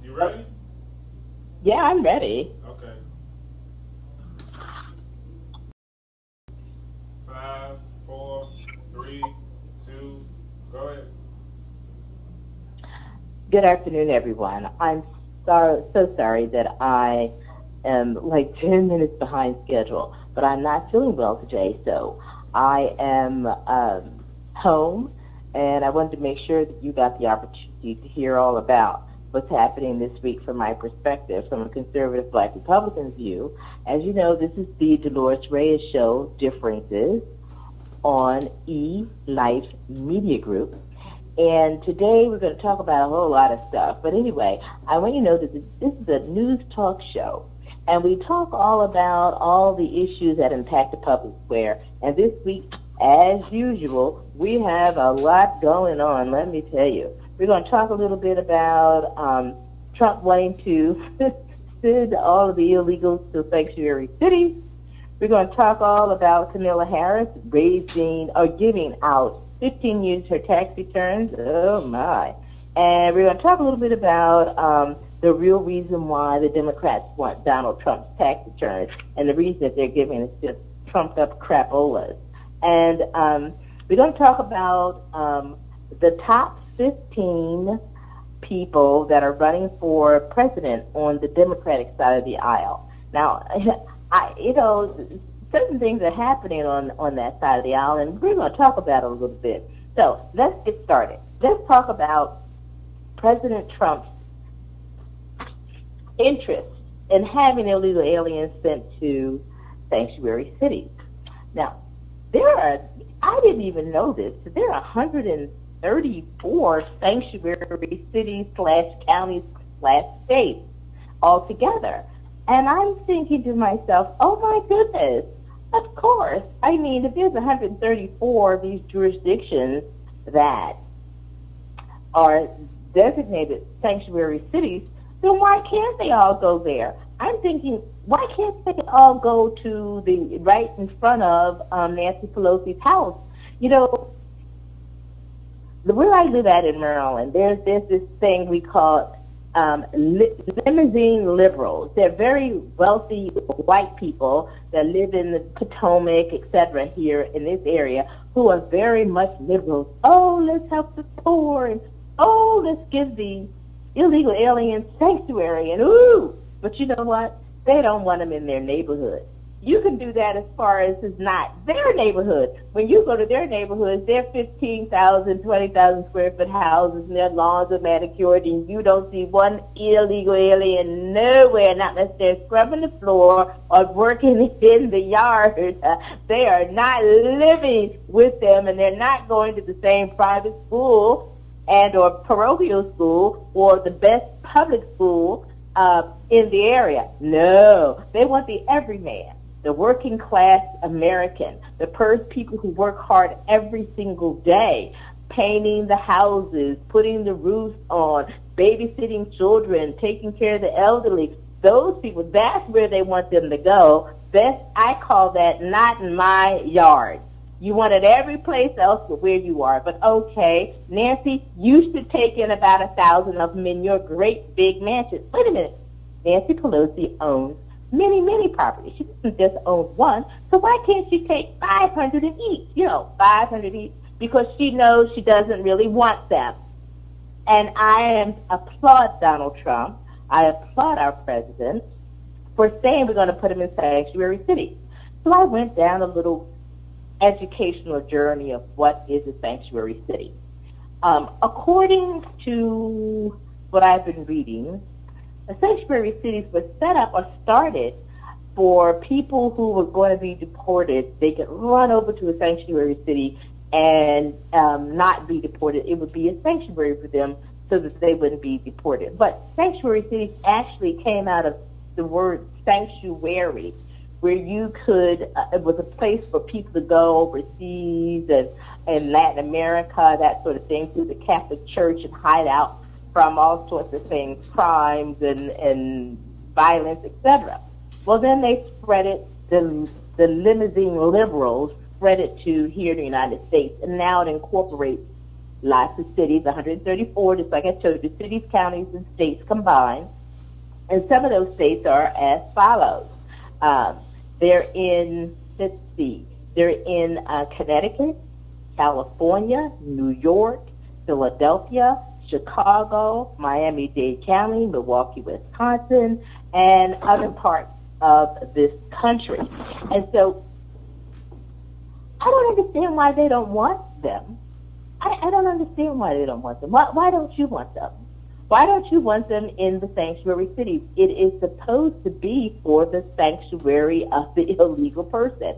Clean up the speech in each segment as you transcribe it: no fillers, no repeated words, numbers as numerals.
You ready? Yeah, I'm ready. Okay. 5, 4, 3, 2, go ahead. Good afternoon, everyone. I'm so sorry that I am like 10 minutes behind schedule, but I'm not feeling well today, so I am home, and I wanted to make sure that you got the opportunity to hear all about what's happening this week from my perspective, from a conservative Black Republican view. As you know, this is the Dolores Reyes show, Differences, on E-Life Media Group. And today we're going to talk about a whole lot of stuff. But anyway, I want you to know that this is a news talk show. And we talk all about all the issues that impact the public square. And this week, as usual, we have a lot going on, let me tell you. We're going to talk a little bit about Trump wanting to send all of the illegals to sanctuary cities. We're going to talk all about Kamala Harris giving out 15 years her tax returns. Oh, my. And we're going to talk a little bit about the real reason why the Democrats want Donald Trump's tax returns, and the reason that they're giving is just trumped-up crapolas. And we're going to talk about the top 15 people that are running for president on the Democratic side of the aisle. Now, certain things are happening on that side of the aisle, and we're going to talk about it a little bit. So let's get started. Let's talk about President Trump's interest in having illegal aliens sent to sanctuary cities. Now, I didn't even know this, but there are 134 sanctuary cities / counties / states altogether. And I'm thinking to myself, oh my goodness, of course. I mean, if there's 134 of these jurisdictions that are designated sanctuary cities, then why can't they all go there? I'm thinking, why can't they all go to the right in front of Nancy Pelosi's house? You know, where I live at in Maryland, there's this thing we call limousine liberals. They're very wealthy white people that live in the Potomac, etc., here in this area, who are very much liberals. Oh, let's help the poor, and oh, let's give the illegal aliens sanctuary, and ooh. But you know what? They don't want them in their neighborhood. You can do that as far as it's not their neighborhood. When you go to their neighborhoods, they're 15,000, 20,000 square foot houses, and their lawns are manicured, and you don't see one illegal alien nowhere, not unless they're scrubbing the floor or working in the yard. They are not living with them, and they're not going to the same private school and or parochial school or the best public school in the area. No, they want the everyman, the working class American, the people who work hard every single day, painting the houses, putting the roofs on, babysitting children, taking care of the elderly. Those people, that's where they want them to go. I call that not in my yard. You want it every place else but where you are. But okay, Nancy, you should take in about 1,000 of them in your great big mansion. Wait a minute. Nancy Pelosi owns many, many properties. She doesn't just own one. So why can't she take 500 of each? 500 each, because she knows she doesn't really want them. And I applaud Donald Trump. I applaud our president for saying we're going to put him in sanctuary cities. So I went down a little educational journey of what is a sanctuary city. According to what I've been reading, the sanctuary cities were set up or started for people who were going to be deported. They could run over to a sanctuary city and not be deported. It would be a sanctuary for them so that they wouldn't be deported. But sanctuary cities actually came out of the word sanctuary, where you could, it was a place for people to go overseas and Latin America, that sort of thing, through the Catholic Church, and hide out from all sorts of things, crimes and violence, etc. Well, then they spread it, the limousine liberals spread it to here in the United States, and now it incorporates lots of cities, 134, just like I told you, cities, counties, and states combined. And some of those states are as follows. They're in, let's see, they're in Connecticut, California, New York, Philadelphia, Chicago, Miami-Dade County, Milwaukee, Wisconsin, and other parts of this country. And so I don't understand why they don't want them. I don't understand why they don't want them. Why don't you want them? Why don't you want them in the sanctuary cities? It is supposed to be for the sanctuary of the illegal person.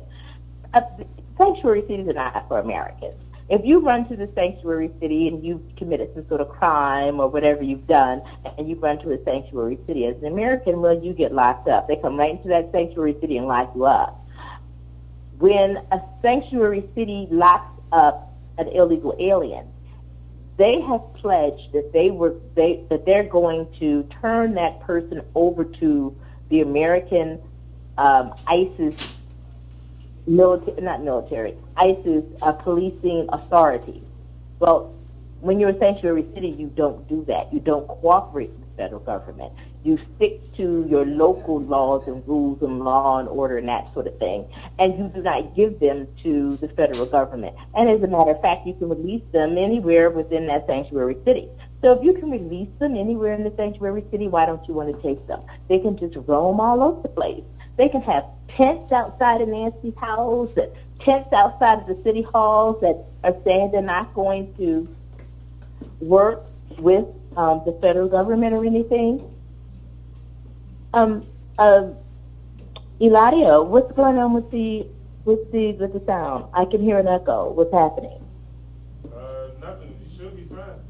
Sanctuary cities are not for Americans. If you run to the sanctuary city and you've committed some sort of crime or whatever you've done, and you run to a sanctuary city as an American, well, you get locked up. They come right into that sanctuary city and lock you up. When a sanctuary city locks up an illegal alien, they have pledged that they're going to turn that person over to the American ISIS ISIS policing authorities. Well, when you're a sanctuary city, you don't do that. You don't cooperate with the federal government. You stick to your local laws and rules and law and order and that sort of thing, and you do not give them to the federal government. And as a matter of fact, you can release them anywhere within that sanctuary city. So if you can release them anywhere in the sanctuary city, why don't you want to take them? They can just roam all over the place. They can have tents outside of Nancy's house and tents outside of the city halls that are saying they're not going to work with the federal government or anything. Eladio, what's going on with the sound? I can hear an echo. What's happening? Nothing. You should be fine.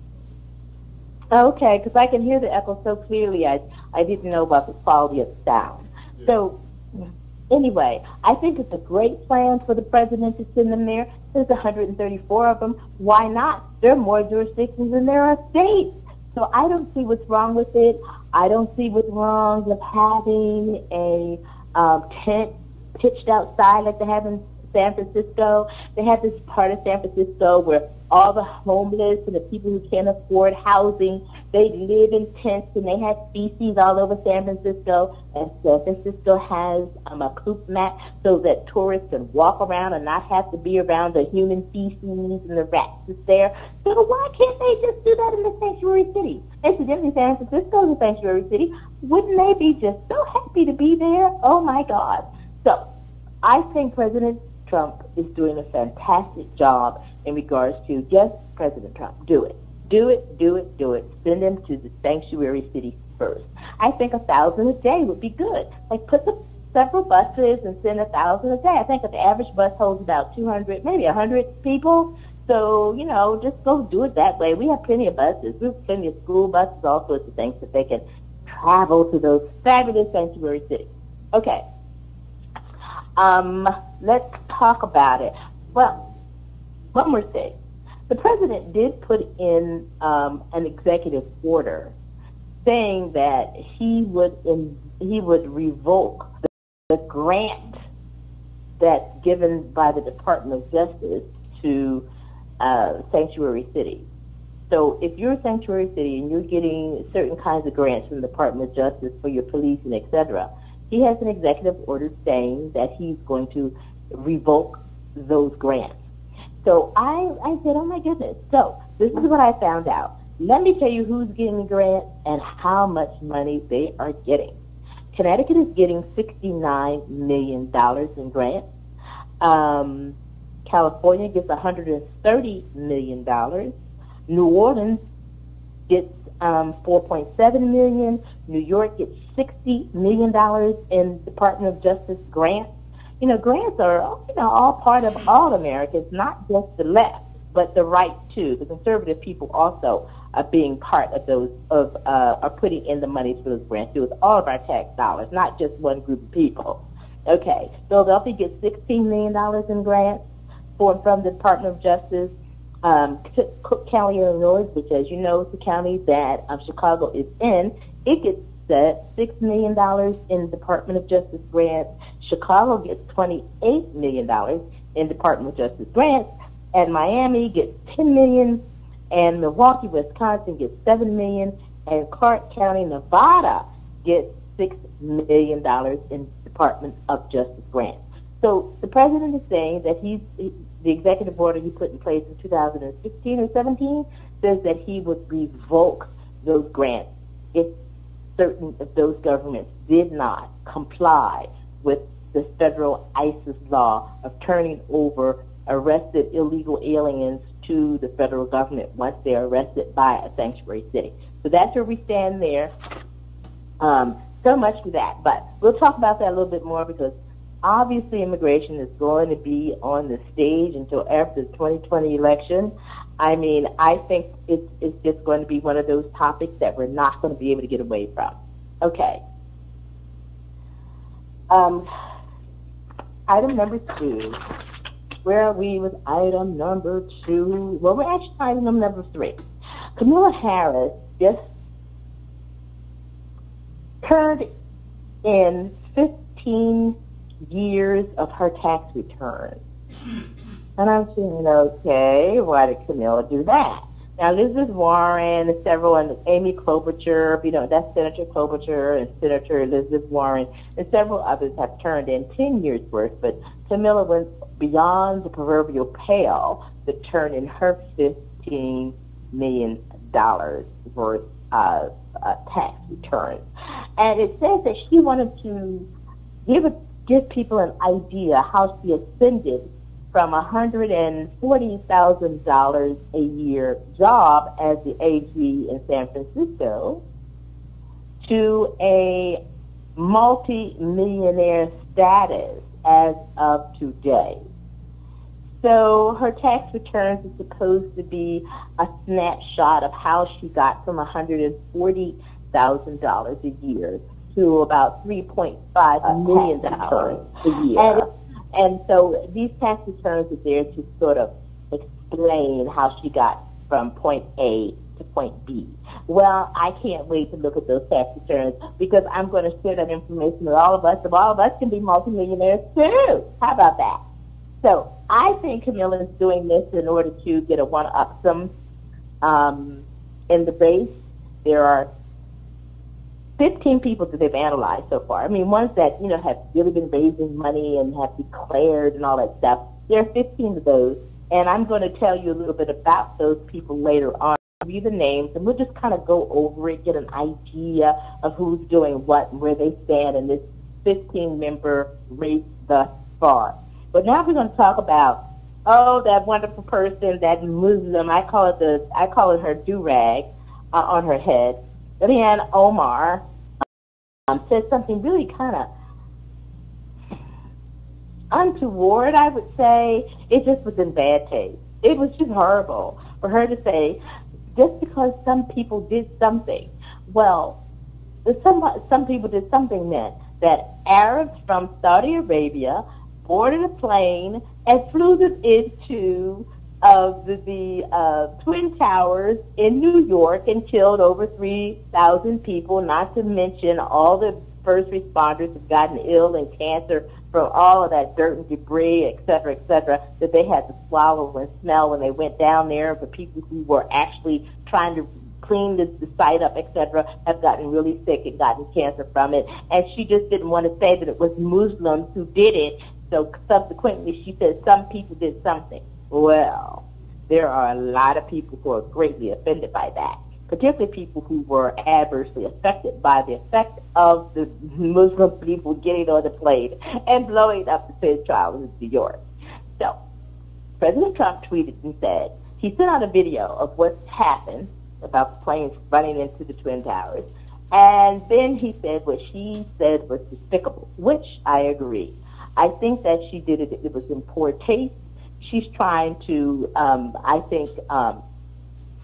Okay, because I can hear the echo so clearly. I didn't know about the quality of the sound. Yeah. So anyway, I think it's a great plan for the president to send them there. There's 134 of them. Why not? There are more jurisdictions than there are states. So I don't see what's wrong with it. I don't see what's wrong with having a tent pitched outside like they have in San Francisco. They have this part of San Francisco where all the homeless and the people who can't afford housing, they live in tents, and they have feces all over San Francisco. And San Francisco has a poop mat so that tourists can walk around and not have to be around the human feces and the rats that's there. So why can't they just do that in the sanctuary city? Incidentally, San Francisco is a sanctuary city. Wouldn't they be just so happy to be there? Oh, my God. So I think President Trump is doing a fantastic job in regards to, yes, President Trump, do it. Do it, do it, do it. Send them to the sanctuary city first. I think 1,000 a day would be good. Like, put several buses and send 1,000 a day. I think the average bus holds about 200, maybe 100 people. So, just go do it that way. We have plenty of buses. We have plenty of school buses, all sorts of things that they can travel to those fabulous sanctuary cities. Okay. Let's talk about it. Well, one more thing. The president did put in an executive order saying that he would revoke the grant that's given by the Department of Justice to sanctuary cities. So if you're a sanctuary city and you're getting certain kinds of grants from the Department of Justice for your police and et cetera, he has an executive order saying that he's going to revoke those grants. So I said, oh, my goodness. So this is what I found out. Let me tell you who's getting the grant and how much money they are getting. Connecticut is getting $69 million in grants. California gets $130 million. New Orleans gets $4.7 million. New York gets $60 million in Department of Justice grants. Grants are, all part of all Americans, not just the left, but the right too. The conservative people also are being part of those, are putting in the monies for those grants too. It's all of our tax dollars, not just one group of people. Okay, Philadelphia gets $16 million in grants from the Department of Justice. Cook County, Illinois, which, as you know, is the county that Chicago is in, it gets $6 million in Department of Justice grants. Chicago gets $28 million in Department of Justice grants, and Miami gets $10 million and Milwaukee, Wisconsin gets $7 million, and Clark County, Nevada gets $6 million in Department of Justice grants. So the president is saying that the executive order he put in place in 2016 or 17 says that he would revoke those grants if certain of those governments did not comply with the federal ISIS law of turning over arrested illegal aliens to the federal government once they're arrested by a sanctuary city. So that's where we stand there. So much for that. But we'll talk about that a little bit more because obviously immigration is going to be on the stage until after the 2020 election. I mean, I think it's just going to be one of those topics that we're not going to be able to get away from. Okay. Item number 2. Where are we with item number 2? Well, we're actually item number 3. Kamala Harris just turned in 15 years of her tax return. And I'm saying, okay, why did Camilla do that? Now, Elizabeth Warren and several, and Amy Klobuchar, that's Senator Klobuchar and Senator Elizabeth Warren, and several others have turned in 10 years' worth, but Camilla went beyond the proverbial pale to turn in her $15 million worth of tax returns. And it says that she wanted to give people an idea how she ascended from a $140,000 a year job as the AG in San Francisco to a multi-millionaire status as of today. So her tax returns are supposed to be a snapshot of how she got from $140,000 a year to about $3.5 million a year. And so these tax returns are there to sort of explain how she got from point A to point B. Well, I can't wait to look at those tax returns because I'm going to share that information with all of us, so all of us can be multimillionaires too. How about that? So I think Camilla is doing this in order to get a one-upsome in the base. There are 15 people that they've analyzed so far. I mean, ones that, have really been raising money and have declared and all that stuff. There are 15 of those, and I'm going to tell you a little bit about those people later on. I'll give you the names, and we'll just kind of go over it, get an idea of who's doing what and where they stand in this 15-member race thus far. But now we're going to talk about, that wonderful person, that Muslim, I call it her do-rag on her head. Ilhan Omar said something really kind of untoward, I would say. It just was in bad taste. It was just horrible for her to say, just because some people did something. Well, some people did something meant that Arabs from Saudi Arabia boarded a plane and flew them into the Twin Towers in New York and killed over 3,000 people, not to mention all the first responders have gotten ill and cancer from all of that dirt and debris, et cetera, that they had to swallow and smell when they went down there. The people who were actually trying to clean the site up, et cetera, have gotten really sick and gotten cancer from it. And she just didn't want to say that it was Muslims who did it, so subsequently she said some people did something. Well, there are a lot of people who are greatly offended by that, particularly people who were adversely affected by the effect of the Muslim people getting on the plane and blowing up the Twin Towers in New York. So, President Trump tweeted and said, he sent out a video of what's happened about the planes running into the Twin Towers, and then he said what she said was despicable, which I agree. I think that she did it, it was in poor taste. She's trying to,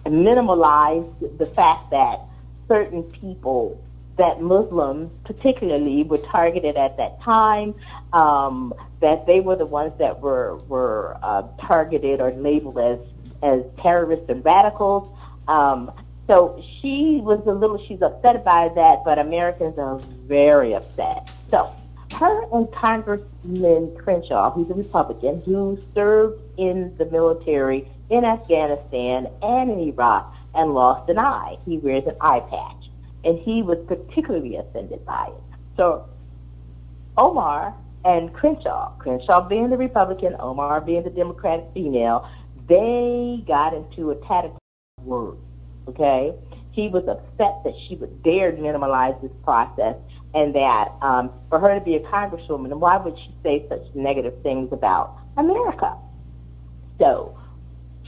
minimalize the fact that certain people, that Muslims particularly, were targeted at that time, that they were the ones that were targeted or labeled as terrorists and radicals. So she's upset by that, but Americans are very upset. So her and Congressman Crenshaw, who's a Republican, who served in the military in Afghanistan and in Iraq and lost an eye. He wears an eye patch, and he was particularly offended by it. So Omar and Crenshaw being the Republican, Omar being the Democratic female, they got into a tat-a-tat word, okay? He was upset that she would dare minimize this process, and that for her to be a congresswoman, why would she say such negative things about America? So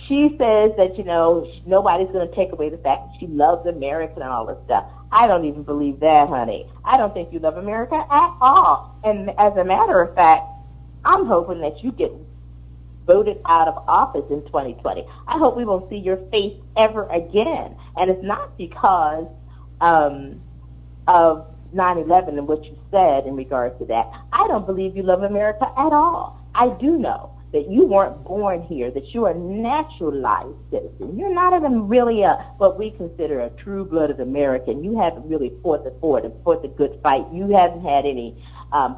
she says that, nobody's going to take away the fact that she loves America and all this stuff. I don't even believe that, honey. I don't think you love America at all. And as a matter of fact, I'm hoping that you get voted out of office in 2020. I hope we won't see your face ever again. And it's not because of 9/11 and what you said in regards to that. I don't believe you love America at all. I do know that you weren't born here, that you are a naturalized citizen. You're not even really what we consider a true-blooded American. You haven't really fought the good fight. You haven't had any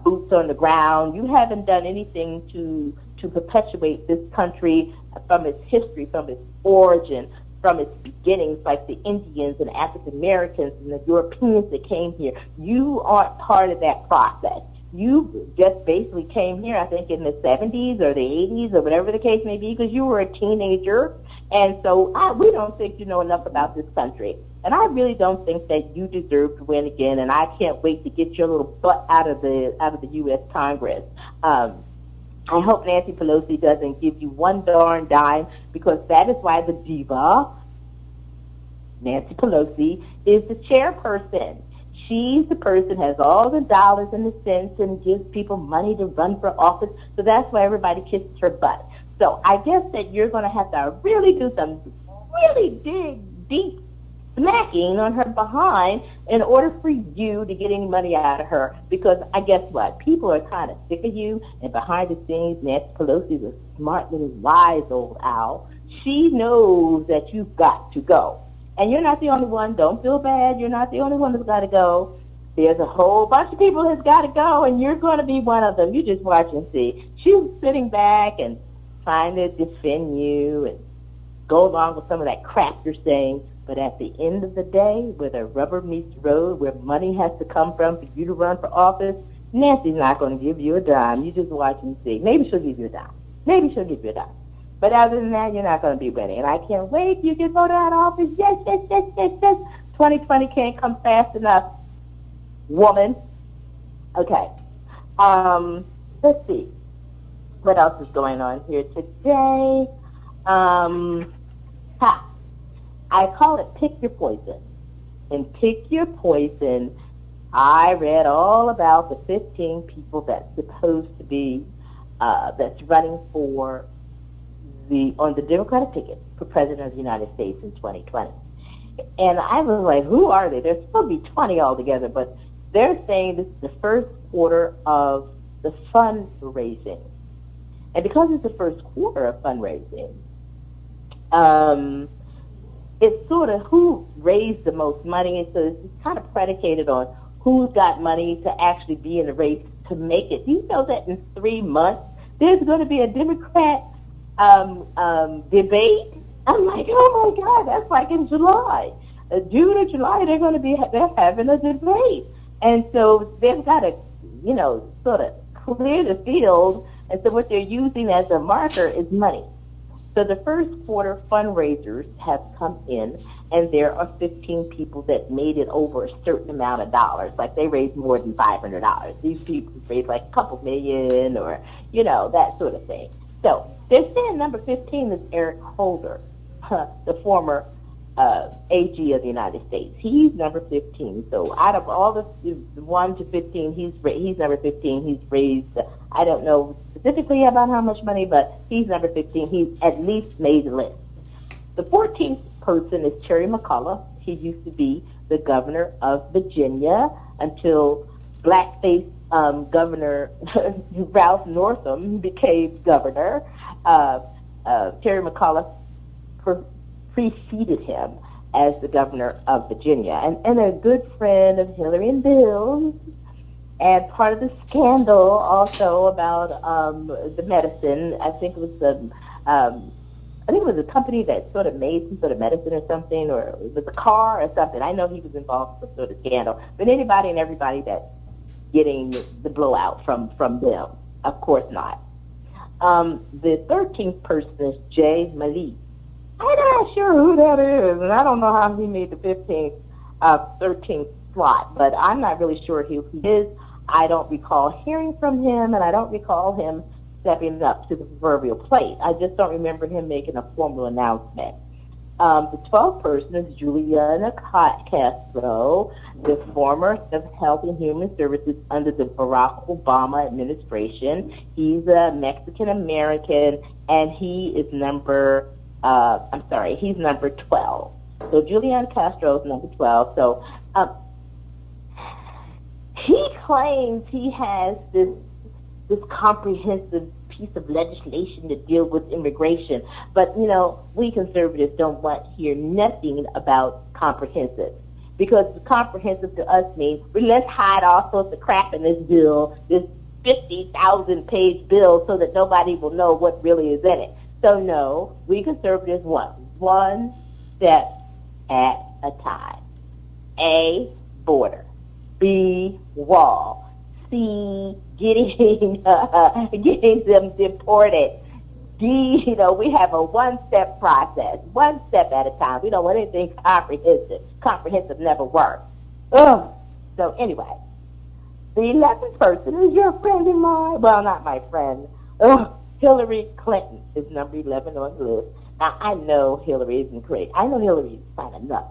boots on the ground. You haven't done anything to perpetuate this country from its history, from its origin, from its beginnings, like the Indians and African Americans and the Europeans that came here. You aren't part of that process. You just basically came here, I think, in the 70s or the 80s or whatever the case may be, because you were a teenager. And so we don't think you know enough about this country. And I really don't think that you deserve to win again. And I can't wait to get your little butt out of the U.S. Congress. I hope Nancy Pelosi doesn't give you one darn dime, because that is why the diva, Nancy Pelosi, is the chairperson. She's the person who has all the dollars and the cents and gives people money to run for office. So that's why everybody kisses her butt. So I guess that you're going to have to really do some really deep smacking on her behind in order for you to get any money out of her. Because I guess what? People are kind of sick of you. And behind the scenes, Nancy Pelosi's a smart little wise old owl. She knows that you've got to go. And you're not the only one. Don't feel bad. You're not the only one that's got to go. There's a whole bunch of people that's got to go, and you're going to be one of them. You just watch and see. She's sitting back and trying to defend you and go along with some of that crap you're saying. But at the end of the day, where the rubber meets the road, where money has to come from for you to run for office, Nancy's not going to give you a dime. You just watch and see. Maybe she'll give you a dime. Maybe she'll give you a dime. But other than that, you're not going to be winning. And I can't wait. You get voted out of office. Yes. 2020 can't come fast enough, woman. Okay. Let's see. What else is going on here today? I call it Pick Your Poison. And Pick Your Poison, I read all about the 15 people that's supposed to be, that's running for on the Democratic ticket for President of the United States in 2020. And I was like, who are they? There's supposed to be 20 altogether, but they're saying this is the first quarter of the fundraising. And because it's the first quarter of fundraising, it's sort of who raised the most money, and so it's kind of predicated on who's got money to actually be in the race to make it. Do you know that in 3 months there's going to be a Democrat debate? I'm like, oh my God, that's like in July. June or July, they're having a debate. And so they've got to, sort of clear the field. And so what they're using as a marker is money. So the first quarter fundraisers have come in, and there are 15 people that made it over a certain amount of dollars. Like they raised more than $500. These people raised like a couple million or, that sort of thing. So they're saying number 15 is Eric Holder, the former AG of the United States. He's number 15. So out of all the 1 to 15, he's number 15. He's raised, I don't know specifically about how much money, but he's number 15. He's at least made the list. The 14th person is Terry McCullough. He used to be the governor of Virginia until blackface Governor Ralph Northam became governor. Terry McCullough preceded him as the governor of Virginia, and a good friend of Hillary and Bill's, and part of the scandal also about the medicine. I think it was I think it was a company that sort of made some sort of medicine or something, or it was a car or something. I know he was involved with some sort of scandal. But anybody and everybody that's getting the blowout from them, of course not. The 13th person is Jay Malik. I'm not sure who that is, and I don't know how he made the 13th slot, but I'm not really sure who he is. I don't recall hearing from him, and I don't recall him stepping up to the proverbial plate. I just don't remember him making a formal announcement. The 12th person is Juliana Castro, the former of Health and Human Services under the Barack Obama administration. He's a Mexican-American, and he is he's number 12. So Juliana Castro is number 12. So he claims he has this comprehensive piece of legislation to deal with immigration. But, you know, we conservatives don't want to hear nothing about comprehensive. Because comprehensive to us means, well, let's hide all sorts of crap in this bill, this 50,000-page bill, so that nobody will know what really is in it. So, no, we conservatives want one step at a time. A, border. B, wall. C, getting them deported. D, you know, we have a one-step process, one step at a time. We don't want anything comprehensive. Comprehensive never works. Ugh. So anyway, the 11th person is your friend of mine. Well, not my friend. Ugh. Hillary Clinton is number 11 on the list. Now, I know Hillary isn't crazy. I know Hillary is kind of nuts.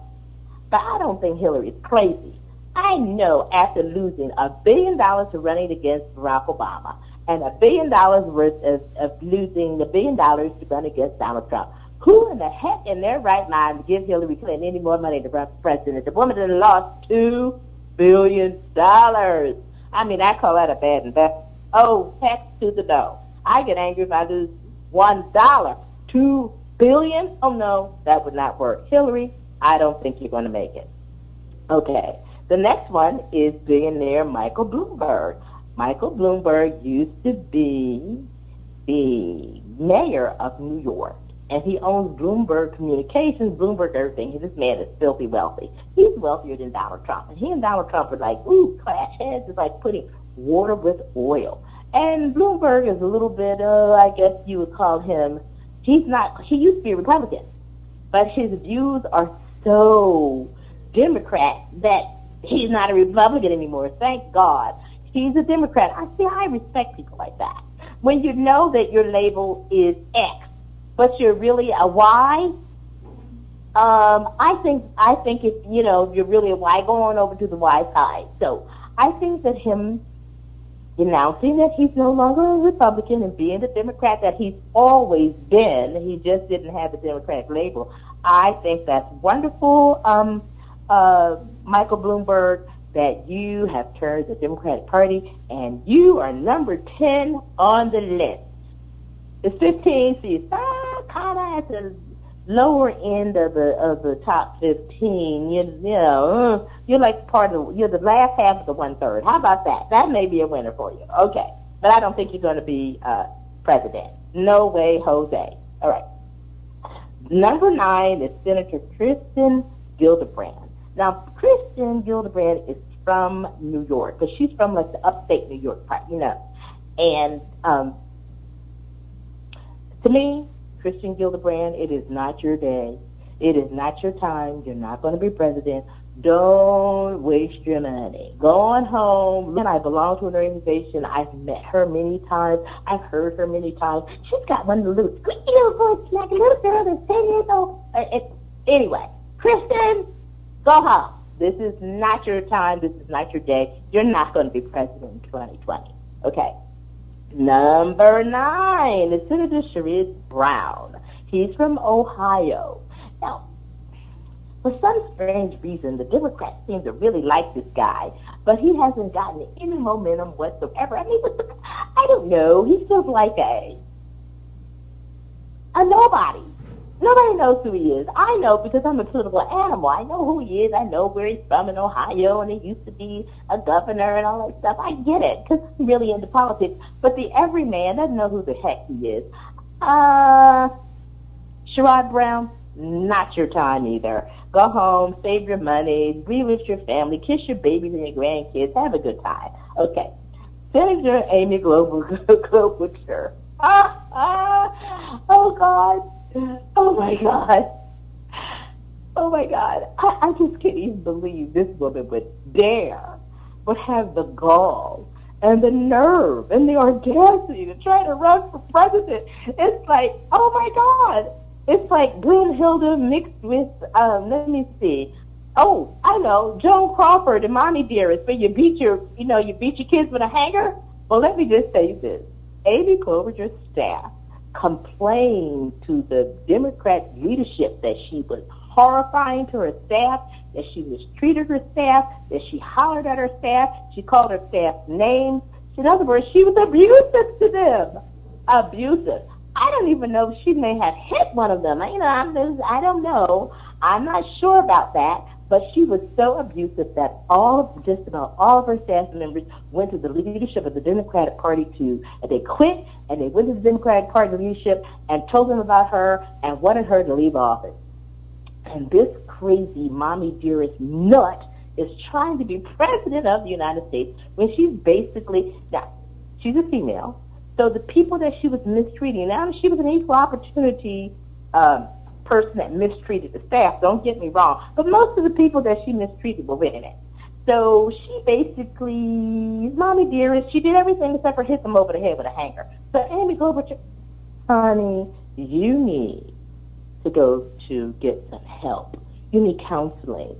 But I don't think Hillary is crazy. I know after losing $1 billion to running against Barack Obama and $1 billion worth of losing $1 billion to run against Donald Trump, who in the heck in their right mind would give Hillary Clinton any more money to run for president? The woman that lost $2 billion. I mean, I call that a bad investment. Oh, heck to the no. I get angry if I lose $1. $2 billion? Oh, no, that would not work. Hillary, I don't think you're going to make it. Okay. The next one is billionaire Michael Bloomberg. Michael Bloomberg used to be the mayor of New York, and he owns Bloomberg Communications, Bloomberg everything. This man is filthy wealthy. He's wealthier than Donald Trump, and he and Donald Trump are like, ooh, clash heads. It's like putting water with oil. And Bloomberg is a little bit, I guess you would call him, he used to be a Republican, but his views are so Democrat that he's not a Republican anymore. Thank God. He's a Democrat. I respect people like that. When you know that your label is X, but you're really a Y, I think if you're really a Y, go on over to the Y side. So I think that him announcing that he's no longer a Republican and being the Democrat that he's always been, he just didn't have the Democratic label. I think that's wonderful. Michael Bloomberg, that you have turned the Democratic Party, and you are number 10 on the list. It's 15 seats, kind of at the lower end of the top 15. You're like you're the last half of the 1/3. How about that? That may be a winner for you. Okay, but I don't think you're going to be president. No way, Jose. All right. Number 9 is Senator Kristen Gillibrand. Now, Kristen Gillibrand is from New York, but she's from like the upstate New York part, And to me, Kristen Gillibrand, it is not your day. It is not your time. You're not going to be president. Don't waste your money. Go on home. And I belong to an organization. I've met her many times. I've heard her many times. She's got one of the little squeaky little voice, like a little girl that's 10 years old. Anyway, Kristen, go home. This is not your time. This is not your day. You're not going to be president in 2020. Okay. Number 9 is Senator Sherrod Brown. He's from Ohio. Now, for some strange reason, the Democrats seem to really like this guy, but he hasn't gotten any momentum whatsoever. I mean, I don't know. He's just like a nobody. Nobody knows who he is. I know because I'm a political animal. I know who he is. I know where he's from in Ohio, and he used to be a governor and all that stuff. I get it because I'm really into politics. But the everyman doesn't know who the heck he is. Sherrod Brown, not your time either. Go home, save your money, be with your family, kiss your babies and your grandkids, have a good time. Okay. Senator Amy Klobuchar. Oh, God. Oh, my God. Oh, my God. I just can't even believe this woman would have the gall and the nerve and the audacity to try to run for president. It's like, oh, my God. It's like Brunhilde mixed with, let me see. Oh, I know, Joan Crawford and Mommy Dearest, where you beat your kids with a hanger. Well, let me just say this. Amy Klobuchar's staff complained to the Democrat leadership that she was horrifying to her staff, that she mistreated her staff, that she hollered at her staff, she called her staff names. In other words, she was abusive to them. Abusive. I don't even know if she may have hit one of them. I don't know. I'm not sure about that. But she was so abusive that just about all of her staff members went to the leadership of the Democratic Party and they quit, and they went to the Democratic Party leadership and told them about her and wanted her to leave office. And this crazy Mommy Dearest nut is trying to be president of the United States when she's she's a female. So the people that she was mistreating, now she was an equal opportunity person that mistreated the staff, don't get me wrong, but most of the people that she mistreated were women. So she basically, Mommy Dearest, she did everything except for hit them over the head with a hanger. So Amy Klobuchar, honey, you need to go to get some help. You need counseling.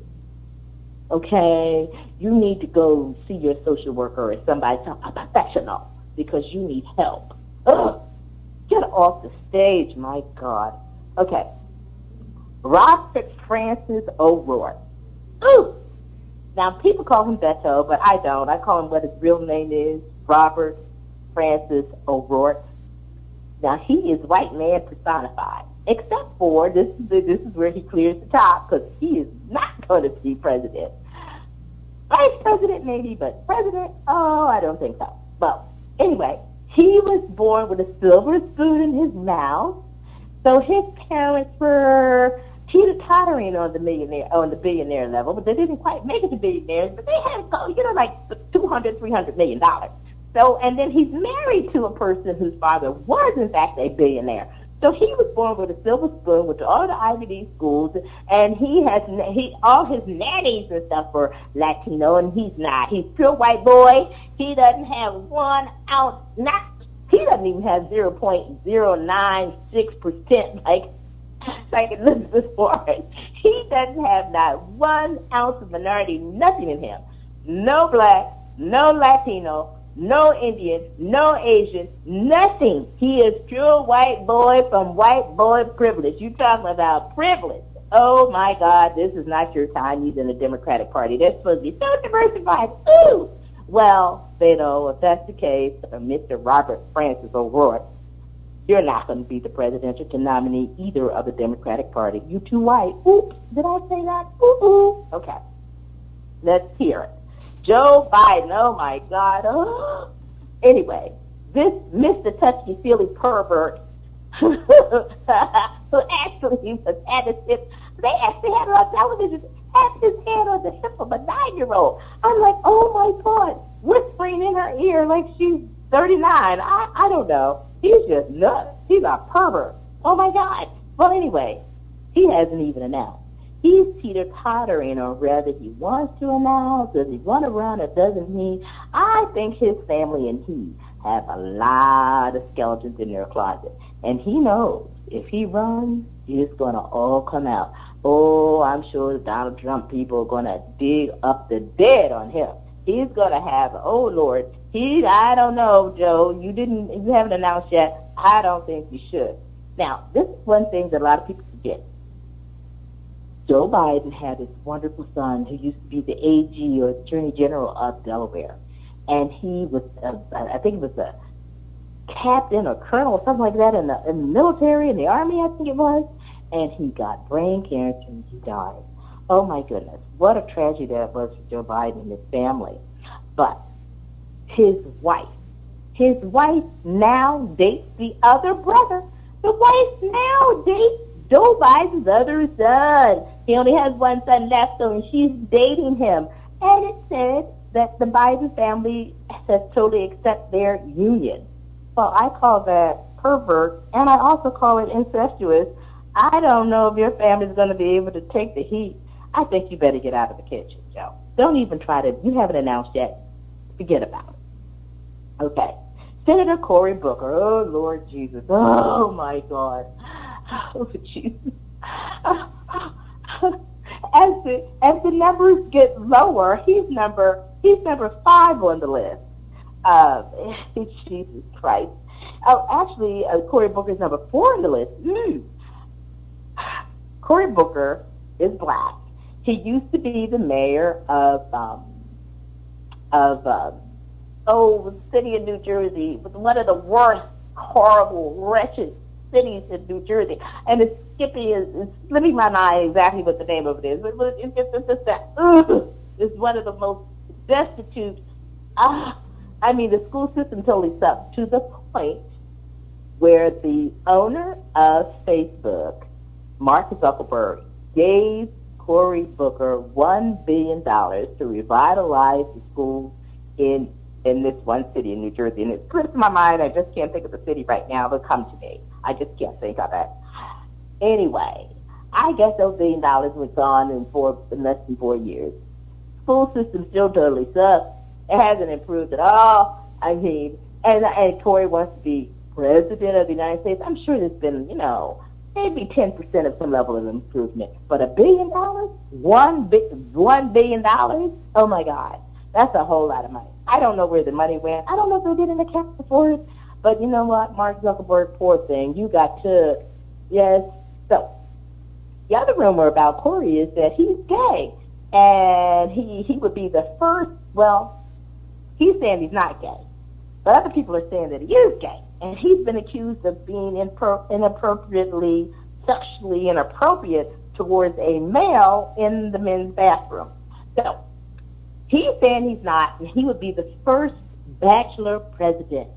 Okay? You need to go see your social worker or somebody, a professional, because you need help. Ugh. Get off the stage, my God. Okay. Robert Francis O'Rourke. Ooh. Now, people call him Beto, but I don't. I call him what his real name is, Robert Francis O'Rourke. Now, he is white man personified, except for, this is where he clears the top, because he is not going to be president. Vice president, maybe, but president, oh, I don't think so. Well, anyway, he was born with a silver spoon in his mouth, so his parents were teeter-tottering on the billionaire level, but they didn't quite make it to billionaires, but they had, like $200, $300 million. So, and then he's married to a person whose father was, in fact, a billionaire. So he was born with a silver spoon, went to all the Ivy League schools, and all his nannies and stuff were Latino, and he's not. He's pure white boy. He doesn't have 1 ounce, he doesn't even have 0.096% like Elizabeth Warren. He doesn't have not 1 ounce of minority, nothing in him. No black, no Latino, no Indian, no Asian, nothing. He is pure white boy from white boy privilege. You talking about privilege. Oh, my God, this is not your time using the Democratic Party. They're supposed to be so diversified. Ooh! Well, Beto, if that's the case, Mr. Robert Francis O'Rourke, you're not going to be the presidential nominee either of the Democratic Party. You too white. Oops, did I say that? Ooh. Okay, let's hear it. Joe Biden, oh my God. Oh. Anyway, this Mr. Touchy-feely pervert who actually was at his hip, they actually had it on television, had his hand on the hip of a 9-year-old. I'm like, oh my God, whispering in her ear like she's 39. I don't know. He's just nuts. He's a pervert. Oh my God. Well, anyway, he hasn't even announced. He's teeter-tottering on whether he wants to announce, does he want to run, or doesn't he. I think his family and he have a lot of skeletons in their closet. And he knows if he runs, it's going to all come out. Oh, I'm sure the Donald Trump people are going to dig up the dead on him. He's going to have, oh, Lord, I don't know, Joe, you haven't announced yet. I don't think you should. Now, this is one thing that a lot of people forget. Joe Biden had this wonderful son who used to be the AG or Attorney General of Delaware. And he was, I think it was a captain or colonel or something like that in the military, in the Army, I think it was. And he got brain cancer and he died. Oh, my goodness. What a tragedy that was for Joe Biden and his family. But his wife now dates the other brother. The wife now dates Joe Biden's other son. He only has one son left, and she's dating him. And it said that the Biden family has totally accepted their union. Well, I call that pervert, and I also call it incestuous. I don't know if your family's going to be able to take the heat. I think you better get out of the kitchen, Joe. Don't even try to, you haven't announced yet. Forget about it. Okay. Senator Cory Booker. Oh, Lord Jesus. Oh, my God. Oh, Jesus. As the numbers get lower, he's number 5 on the list. Jesus Christ. Oh, actually, Cory Booker is number 4 on the list. Cory Booker is black. He used to be the mayor of the city of New Jersey, one of the worst, horrible, wretched cities in New Jersey. And it's slipping my mind exactly what the name of it is. But it's just that, it's one of the most destitute. The school system totally sucks to the point where the owner of Facebook, Mark Zuckerberg, gave Cory Booker $1 billion to revitalize the schools in this one city in New Jersey. And it slips my mind. I just can't think of the city right now. It'll come to me. I just can't think of it. Anyway, I guess those $1 billion was gone in less than 4 years. School system still totally sucks. It hasn't improved at all. And Cory wants to be president of the United States. I'm sure there's been, maybe 10% of some level of improvement. But $1 billion? $1 billion? Oh, my God. That's a whole lot of money. I don't know where the money went. I don't know if they did an account for it. But you know what? Mark Zuckerberg, poor thing. You got to, yes. So, the other rumor about Cory is that he's gay. And he would be the first, he's saying he's not gay. But other people are saying that he is gay. And he's been accused of being inappropriately, sexually inappropriate towards a male in the men's bathroom. So, he's saying he's not, and he would be the first bachelor president.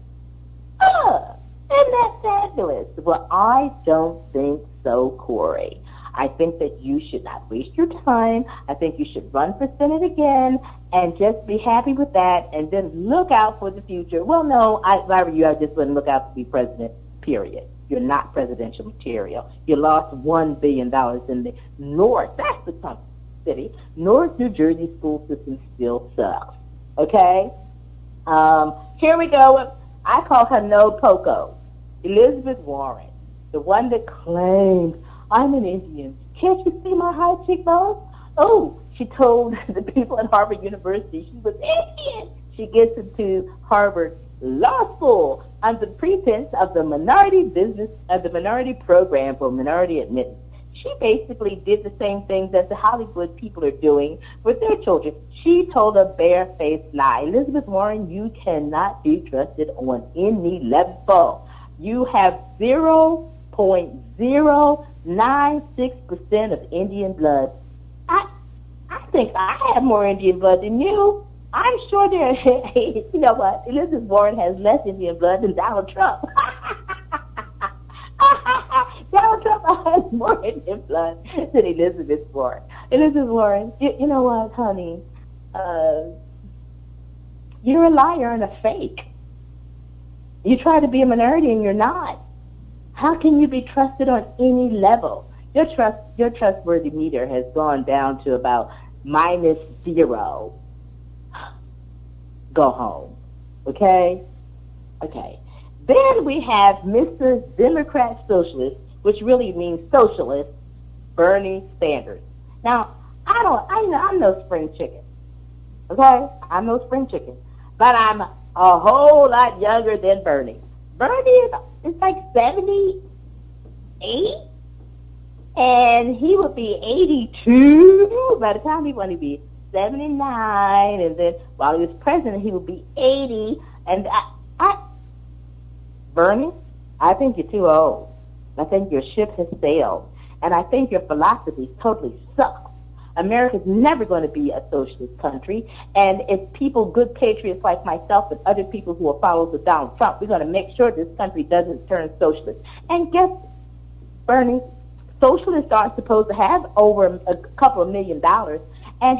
Isn't that fabulous? Well, I don't think so, Cory. I think that you should not waste your time. I think you should run for Senate again and just be happy with that and then look out for the future. Well, no, if I were you, I just wouldn't look out to be president, period. You're not presidential material. You lost $1 billion in the North. That's the Trump city. North New Jersey school system still sucks. Okay? Here we go. I call her No Poco. Elizabeth Warren, the one that claimed, I'm an Indian. Can't you see my high cheekbones? Oh, she told the people at Harvard University she was Indian. She gets into Harvard Law School under the pretense of the minority program for minority admittance. She basically did the same thing that the Hollywood people are doing with their children. She told a barefaced lie. Elizabeth Warren, you cannot be trusted on any level. You have 0.096% of Indian blood. I think I have more Indian blood than you. I'm sure you know what? Elizabeth Warren has less Indian blood than Donald Trump. Donald Trump has more Indian blood than Elizabeth Warren. Elizabeth Warren, you know what, honey? You're a liar and a fake. You try to be a minority and you're not. How can you be trusted on any level? Your trustworthy meter has gone down to about -0. Go home. Okay? Okay. Then we have Mr. Democrat Socialist, which really means socialist, Bernie Sanders. Now, I'm no spring chicken. Okay? I'm no spring chicken. But I'm a whole lot younger than Bernie. Bernie is like 78, and he would be 82 by the time he wanted to be 79, and then while he was president, he would be 80. And Bernie, I think you're too old. I think your ship has sailed, and I think your philosophy totally sucks. America's never going to be a socialist country, and if people, good patriots like myself and other people who are followers of Donald Trump, we're going to make sure this country doesn't turn socialist. And guess, Bernie, Socialists aren't supposed to have over a couple of $1 million. And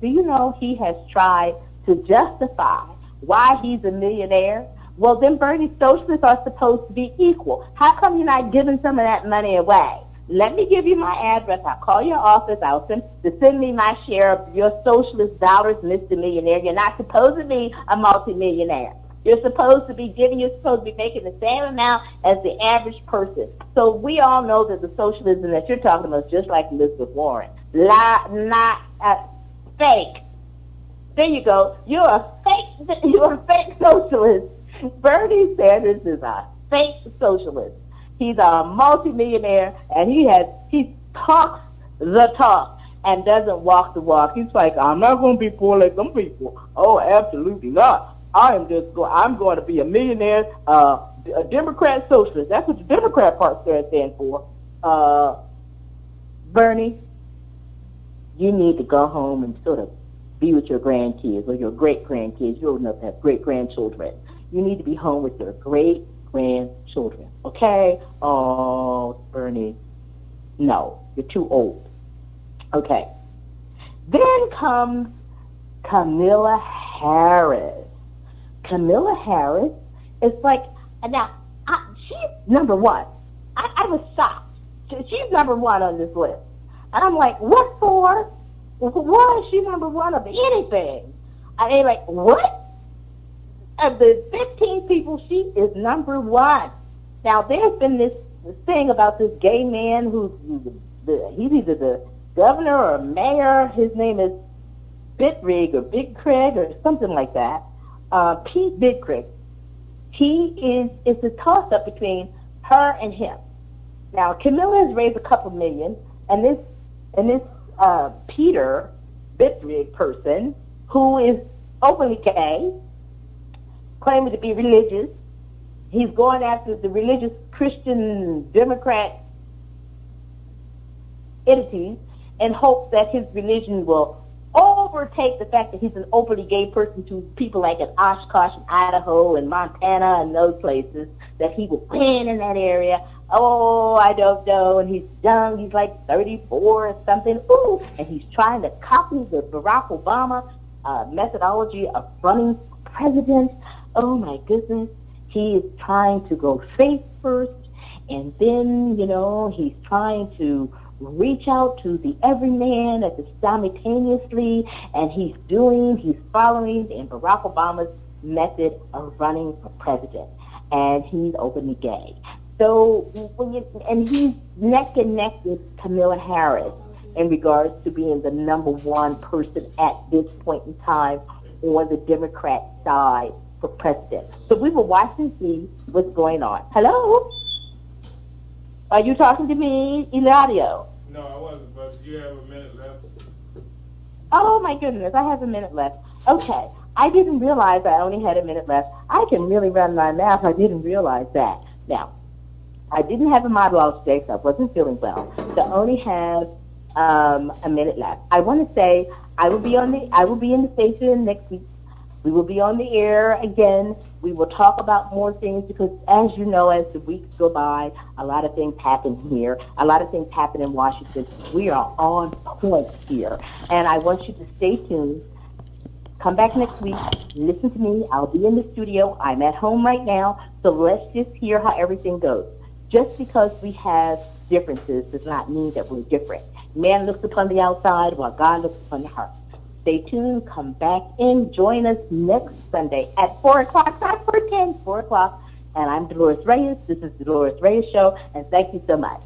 do you know he has tried to justify why he's a millionaire? Well, then, Bernie, socialists are supposed to be equal. How come you're not giving some of that money away? Let me give you my address. I'll call your office. I'll send me my share of your socialist dollars, Mr. Millionaire. You're not supposed to be a multimillionaire. You're supposed to be making the same amount as the average person. So we all know that the socialism that you're talking about is just like Elizabeth Warren. Not fake. There you go. You're a fake socialist. Bernie Sanders is a fake socialist. He's a multimillionaire, and he talks the talk and doesn't walk the walk. He's like, I'm not going to be poor like some people. Oh, absolutely not. I'm going to be a millionaire, a Democrat socialist. That's what the Democrat part stands for. Bernie, you need to go home and sort of be with your grandkids or your great-grandkids. You're old enough to have great-grandchildren. You need to be home with your great-grandchildren, okay? Oh, Bernie, no, you're too old. Okay. Then comes Kamala Harris. Kamala Harris is like, now, she's number one. I was shocked. She's number one on this list. And I'm like, what for? Why is she number one of anything? I mean, like, what? Of the 15 people, she is number one. Now, there's been this thing about this gay man he's either the governor or mayor. His name is Bitrig or Big Craig or something like that. Pete Bigcraig. It's a toss-up between her and him. Now, Camilla has raised a couple million, and this Peter Bitrig person, who is openly gay, claiming to be religious. He's going after the religious Christian Democrat entities in hopes that his religion will overtake the fact that he's an openly gay person to people like in Oshkosh and Idaho and Montana and those places, that he will win in that area. Oh, I don't know. And he's young. He's like 34 or something. Ooh, and he's trying to copy the Barack Obama methodology of running president. Oh, my goodness. He is trying to go faith first, and then, he's trying to reach out to the everyman simultaneously, and he's following in Barack Obama's method of running for president, and he's openly gay. So, and he's neck and neck with Kamala Harris in regards to being the number one person at this point in time on the Democrat side for president. So we will watch and see what's going on. Hello? Are you talking to me, Eladio? No, I wasn't, but you have a minute left. Oh, my goodness, I have a minute left. Okay, I didn't realize I only had a minute left. I can really run my mouth. I didn't realize that. Now, I didn't have a monologue today, so I wasn't feeling well. So I only have a minute left. I want to say I will be in the station next week. We will be on the air again. We will talk about more things because, as you know, as the weeks go by, a lot of things happen here. A lot of things happen in Washington. We are on point here. And I want you to stay tuned. Come back next week. Listen to me. I'll be in the studio. I'm at home right now. So let's just hear how everything goes. Just because we have differences does not mean that we're different. Man looks upon the outside while God looks upon the heart. Stay tuned. Come back in. Join us next Sunday at 4 o'clock, not 4:10, 4 o'clock. And I'm Dolores Reyes. This is the Dolores Reyes Show, and thank you so much.